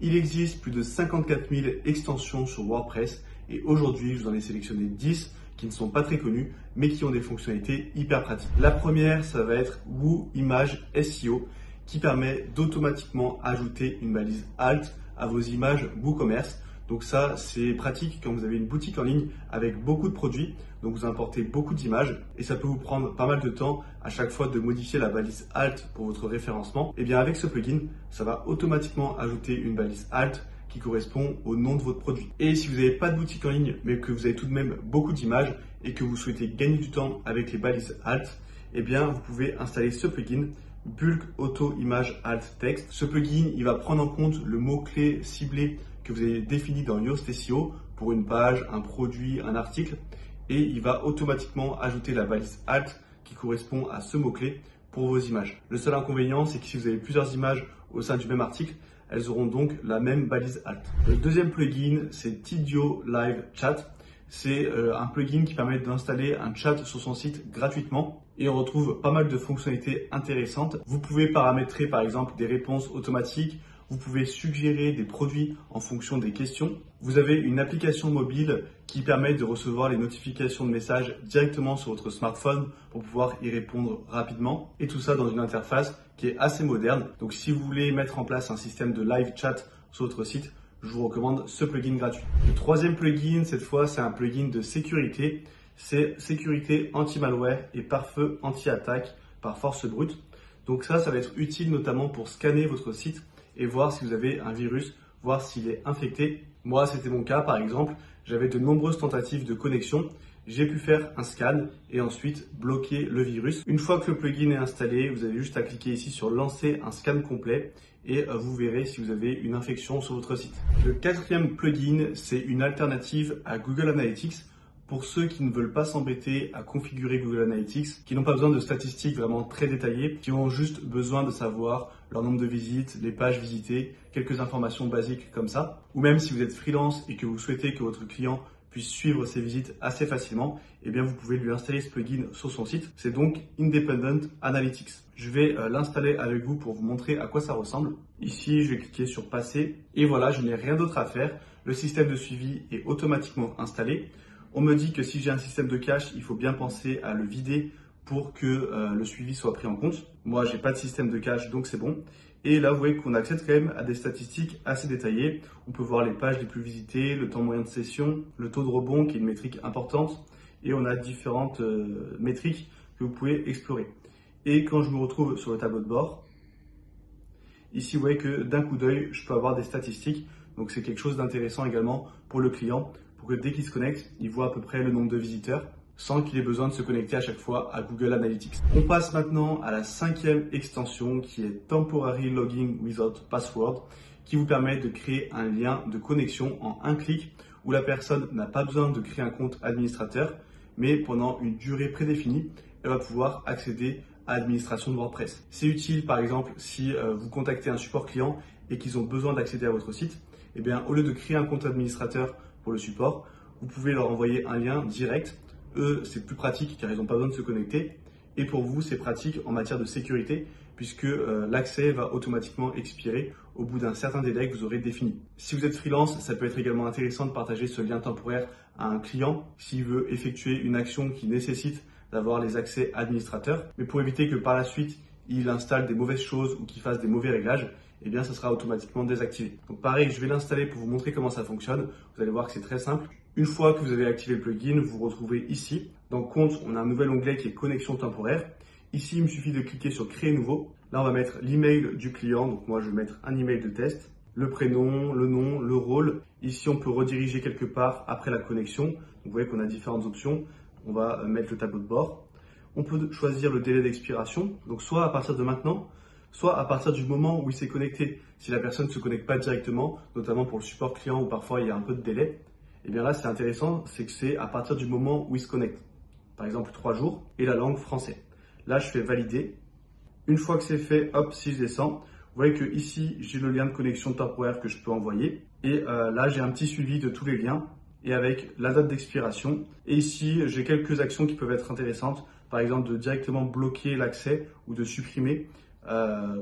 Il existe plus de 54 000 extensions sur WordPress et aujourd'hui, je vous en ai sélectionné 10 qui ne sont pas très connues mais qui ont des fonctionnalités hyper pratiques. La première, ça va être Woo Image SEO qui permet d'automatiquement ajouter une balise alt à vos images WooCommerce. Donc ça, c'est pratique quand vous avez une boutique en ligne avec beaucoup de produits. Donc vous importez beaucoup d'images et ça peut vous prendre pas mal de temps à chaque fois de modifier la balise alt pour votre référencement. Et bien avec ce plugin, ça va automatiquement ajouter une balise alt qui correspond au nom de votre produit. Et si vous n'avez pas de boutique en ligne, mais que vous avez tout de même beaucoup d'images et que vous souhaitez gagner du temps avec les balises alt, eh bien vous pouvez installer ce plugin Bulk Auto Image Alt Text. Ce plugin, il va prendre en compte le mot-clé ciblé que vous avez défini dans Yoast SEO pour une page, un produit, un article, et il va automatiquement ajouter la balise alt qui correspond à ce mot-clé pour vos images. Le seul inconvénient, c'est que si vous avez plusieurs images au sein du même article, elles auront donc la même balise alt. Le deuxième plugin, c'est Tidio Live Chat. C'est un plugin qui permet d'installer un chat sur son site gratuitement et on retrouve pas mal de fonctionnalités intéressantes. Vous pouvez paramétrer par exemple des réponses automatiques. Vous pouvez suggérer des produits en fonction des questions. Vous avez une application mobile qui permet de recevoir les notifications de messages directement sur votre smartphone pour pouvoir y répondre rapidement. Et tout ça dans une interface qui est assez moderne. Donc si vous voulez mettre en place un système de live chat sur votre site, je vous recommande ce plugin gratuit. Le troisième plugin, cette fois, c'est un plugin de sécurité. C'est sécurité anti-malware et pare-feu anti-attaque par force brute. Donc ça va être utile notamment pour scanner votre site et voir si vous avez un virus, voir s'il est infecté. Moi, c'était mon cas par exemple. J'avais de nombreuses tentatives de connexion. J'ai pu faire un scan et ensuite bloquer le virus. Une fois que le plugin est installé, vous avez juste à cliquer ici sur lancer un scan complet et vous verrez si vous avez une infection sur votre site. Le quatrième plugin, c'est une alternative à Google Analytics. Pour ceux qui ne veulent pas s'embêter à configurer Google Analytics, qui n'ont pas besoin de statistiques vraiment très détaillées, qui ont juste besoin de savoir leur nombre de visites, les pages visitées, quelques informations basiques comme ça, ou même si vous êtes freelance et que vous souhaitez que votre client puisse suivre ses visites assez facilement, eh bien vous pouvez lui installer ce plugin sur son site. C'est donc Independent Analytics. Je vais l'installer avec vous pour vous montrer à quoi ça ressemble. Ici, je vais cliquer sur passer et voilà, je n'ai rien d'autre à faire. Le système de suivi est automatiquement installé. On me dit que si j'ai un système de cache, il faut bien penser à le vider pour que le suivi soit pris en compte. Moi, j'ai pas de système de cache, donc c'est bon. Et là, vous voyez qu'on accède quand même à des statistiques assez détaillées. On peut voir les pages les plus visitées, le temps moyen de session, le taux de rebond qui est une métrique importante. Et on a différentes métriques que vous pouvez explorer. Et quand je me retrouve sur le tableau de bord, ici, vous voyez que d'un coup d'œil, je peux avoir des statistiques. Donc c'est quelque chose d'intéressant également pour le client, pour que dès qu'il se connecte, il voit à peu près le nombre de visiteurs sans qu'il ait besoin de se connecter à chaque fois à Google Analytics. On passe maintenant à la cinquième extension qui est Temporary Logging Without Password, qui vous permet de créer un lien de connexion en un clic où la personne n'a pas besoin de créer un compte administrateur, mais pendant une durée prédéfinie, elle va pouvoir accéder à l'administration de WordPress. C'est utile par exemple si vous contactez un support client et qu'ils ont besoin d'accéder à votre site, eh bien au lieu de créer un compte administrateur pour le support, vous pouvez leur envoyer un lien direct. Eux, c'est plus pratique car ils n'ont pas besoin de se connecter. Et pour vous, c'est pratique en matière de sécurité puisque l'accès va automatiquement expirer au bout d'un certain délai que vous aurez défini. Si vous êtes freelance, ça peut être également intéressant de partager ce lien temporaire à un client s'il veut effectuer une action qui nécessite d'avoir les accès administrateurs. Mais pour éviter que par la suite, il installe des mauvaises choses ou qu'il fasse des mauvais réglages, eh bien, ça sera automatiquement désactivé. Donc pareil, je vais l'installer pour vous montrer comment ça fonctionne. Vous allez voir que c'est très simple. Une fois que vous avez activé le plugin, vous vous retrouvez ici. Dans Compte, on a un nouvel onglet qui est Connexion temporaire. Ici, il me suffit de cliquer sur Créer nouveau. Là, on va mettre l'email du client. Donc moi, je vais mettre un email de test, le prénom, le nom, le rôle. Ici, on peut rediriger quelque part après la connexion. Donc, vous voyez qu'on a différentes options. On va mettre le tableau de bord. On peut choisir le délai d'expiration. Donc soit à partir de maintenant, soit à partir du moment où il s'est connecté. Si la personne ne se connecte pas directement, notamment pour le support client où parfois il y a un peu de délai, et bien là c'est intéressant, c'est que c'est à partir du moment où il se connecte. Par exemple 3 jours et la langue français. Là je fais valider. Une fois que c'est fait, hop, si je descends, vous voyez que ici j'ai le lien de connexion temporaire que je peux envoyer. Et là j'ai un petit suivi de tous les liens et avec la date d'expiration. Et ici j'ai quelques actions qui peuvent être intéressantes. Par exemple de directement bloquer l'accès ou de supprimer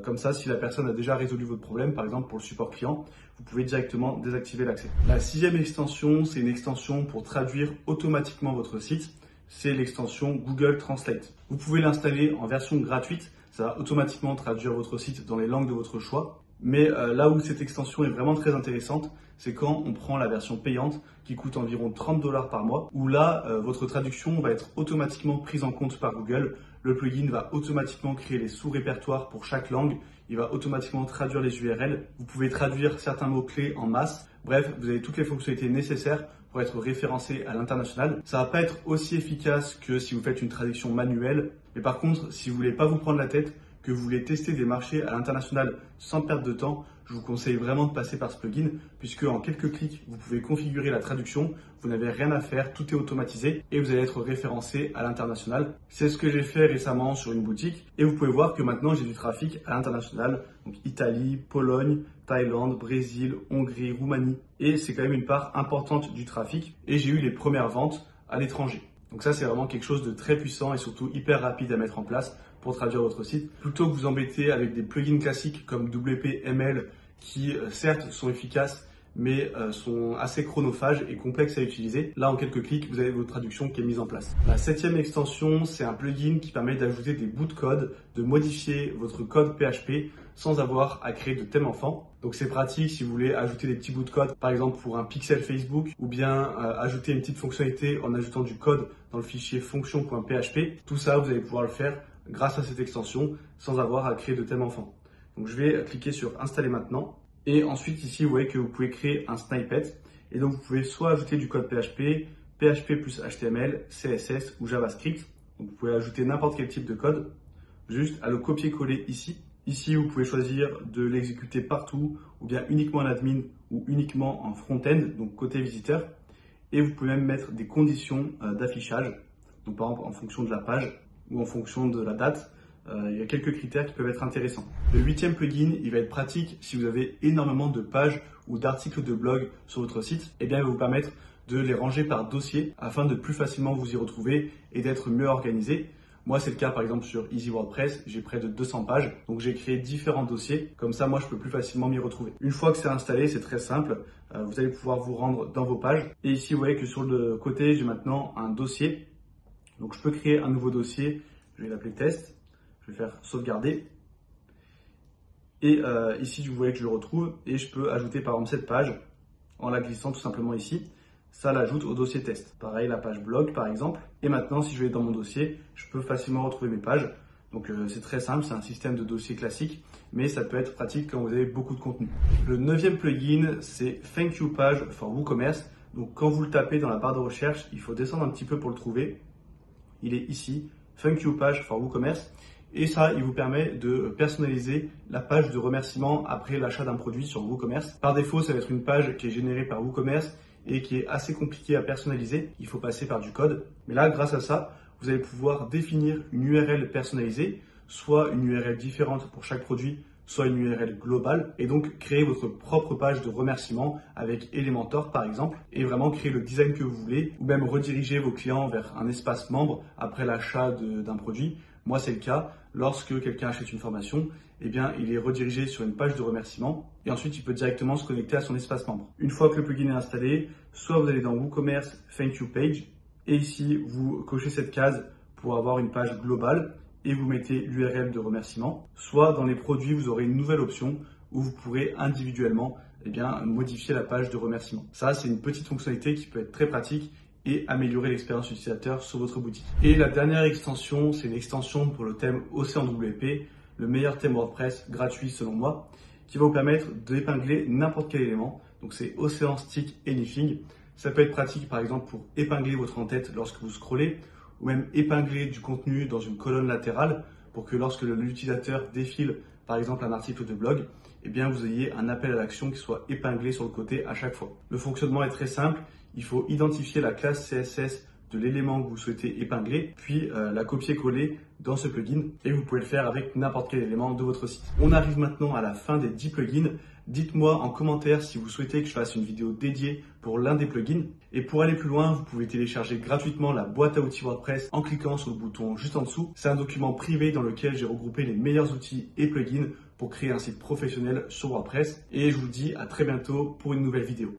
Comme ça, si la personne a déjà résolu votre problème, par exemple pour le support client, vous pouvez directement désactiver l'accès. La 6e extension, c'est une extension pour traduire automatiquement votre site. C'est l'extension Google Translate. Vous pouvez l'installer en version gratuite. Ça va automatiquement traduire votre site dans les langues de votre choix. Mais là où cette extension est vraiment très intéressante, c'est quand on prend la version payante qui coûte environ 30 $ par mois, où là, votre traduction va être automatiquement prise en compte par Google. Le plugin va automatiquement créer les sous-répertoires pour chaque langue. Il va automatiquement traduire les URL. Vous pouvez traduire certains mots-clés en masse. Bref, vous avez toutes les fonctionnalités nécessaires pour être référencé à l'international. Ça va pas être aussi efficace que si vous faites une traduction manuelle. Mais par contre, si vous voulez pas vous prendre la tête, que vous voulez tester des marchés à l'international sans perdre de temps, je vous conseille vraiment de passer par ce plugin puisque en quelques clics, vous pouvez configurer la traduction, vous n'avez rien à faire, tout est automatisé et vous allez être référencé à l'international. C'est ce que j'ai fait récemment sur une boutique et vous pouvez voir que maintenant j'ai du trafic à l'international, donc Italie, Pologne, Thaïlande, Brésil, Hongrie, Roumanie et c'est quand même une part importante du trafic et j'ai eu les premières ventes à l'étranger. Donc ça c'est vraiment quelque chose de très puissant et surtout hyper rapide à mettre en place pour traduire votre site. Plutôt que vous embêter avec des plugins classiques comme WP-ML qui certes sont efficaces mais sont assez chronophages et complexes à utiliser. Là en quelques clics vous avez votre traduction qui est mise en place. La 7e extension c'est un plugin qui permet d'ajouter des bouts de code, de modifier votre code PHP sans avoir à créer de thème enfant. Donc c'est pratique si vous voulez ajouter des petits bouts de code, par exemple pour un pixel Facebook, ou bien ajouter une petite fonctionnalité en ajoutant du code dans le fichier fonction.php. Tout ça, vous allez pouvoir le faire grâce à cette extension sans avoir à créer de thème enfant. Donc je vais cliquer sur installer maintenant. Et ensuite ici, vous voyez que vous pouvez créer un snippet. Et donc vous pouvez soit ajouter du code PHP, PHP plus HTML, CSS ou JavaScript. Donc vous pouvez ajouter n'importe quel type de code, juste à le copier-coller ici. Ici, vous pouvez choisir de l'exécuter partout, ou bien uniquement en admin, ou uniquement en front-end, donc côté visiteur. Et vous pouvez même mettre des conditions d'affichage, donc par exemple en fonction de la page, ou en fonction de la date. Il y a quelques critères qui peuvent être intéressants. Le 8e plugin, il va être pratique si vous avez énormément de pages ou d'articles de blog sur votre site. Eh bien, il va vous permettre de les ranger par dossier afin de plus facilement vous y retrouver et d'être mieux organisé. Moi, c'est le cas par exemple sur Easy WordPress, j'ai près de 200 pages, donc j'ai créé différents dossiers, comme ça moi je peux plus facilement m'y retrouver. Une fois que c'est installé, c'est très simple, vous allez pouvoir vous rendre dans vos pages. Et ici, vous voyez que sur le côté, j'ai maintenant un dossier, donc je peux créer un nouveau dossier, je vais l'appeler test, je vais faire sauvegarder. Et ici, vous voyez que je le retrouve et je peux ajouter par exemple cette page en la glissant tout simplement ici. Ça l'ajoute au dossier test. Pareil, la page blog par exemple. Et maintenant, si je vais dans mon dossier, je peux facilement retrouver mes pages. Donc c'est très simple, c'est un système de dossier classique, mais ça peut être pratique quand vous avez beaucoup de contenu. Le 9e plugin, c'est Thank You Page for WooCommerce. Donc quand vous le tapez dans la barre de recherche, il faut descendre un petit peu pour le trouver. Il est ici, Thank You Page for WooCommerce. Et ça, il vous permet de personnaliser la page de remerciement après l'achat d'un produit sur WooCommerce. Par défaut, ça va être une page qui est générée par WooCommerce et qui est assez compliqué à personnaliser, il faut passer par du code. Mais là, grâce à ça, vous allez pouvoir définir une URL personnalisée, soit une URL différente pour chaque produit, soit une URL globale, et donc créer votre propre page de remerciement avec Elementor par exemple, et vraiment créer le design que vous voulez, ou même rediriger vos clients vers un espace membre après l'achat d'un produit. Moi, c'est le cas. Lorsque quelqu'un achète une formation, eh bien, il est redirigé sur une page de remerciement et ensuite, il peut directement se connecter à son espace membre. Une fois que le plugin est installé, soit vous allez dans WooCommerce Thank You Page et ici, vous cochez cette case pour avoir une page globale et vous mettez l'URL de remerciement. Soit dans les produits, vous aurez une nouvelle option où vous pourrez individuellement modifier la page de remerciement. Ça, c'est une petite fonctionnalité qui peut être très pratique et améliorer l'expérience utilisateur sur votre boutique. Et la dernière extension, c'est une extension pour le thème OceanWP, le meilleur thème WordPress gratuit selon moi, qui va vous permettre d'épingler n'importe quel élément. Donc c'est Ocean Stick Anything. Ça peut être pratique par exemple pour épingler votre en-tête lorsque vous scrollez, ou même épingler du contenu dans une colonne latérale pour que lorsque l'utilisateur défile par exemple un article de blog, eh bien vous ayez un appel à l'action qui soit épinglé sur le côté à chaque fois. Le fonctionnement est très simple. Il faut identifier la classe CSS de l'élément que vous souhaitez épingler, puis la copier-coller dans ce plugin et vous pouvez le faire avec n'importe quel élément de votre site. On arrive maintenant à la fin des 10 plugins. Dites-moi en commentaire si vous souhaitez que je fasse une vidéo dédiée pour l'un des plugins. Et pour aller plus loin, vous pouvez télécharger gratuitement la boîte à outils WordPress en cliquant sur le bouton juste en dessous. C'est un document privé dans lequel j'ai regroupé les meilleurs outils et plugins pour créer un site professionnel sur WordPress. Et je vous dis à très bientôt pour une nouvelle vidéo.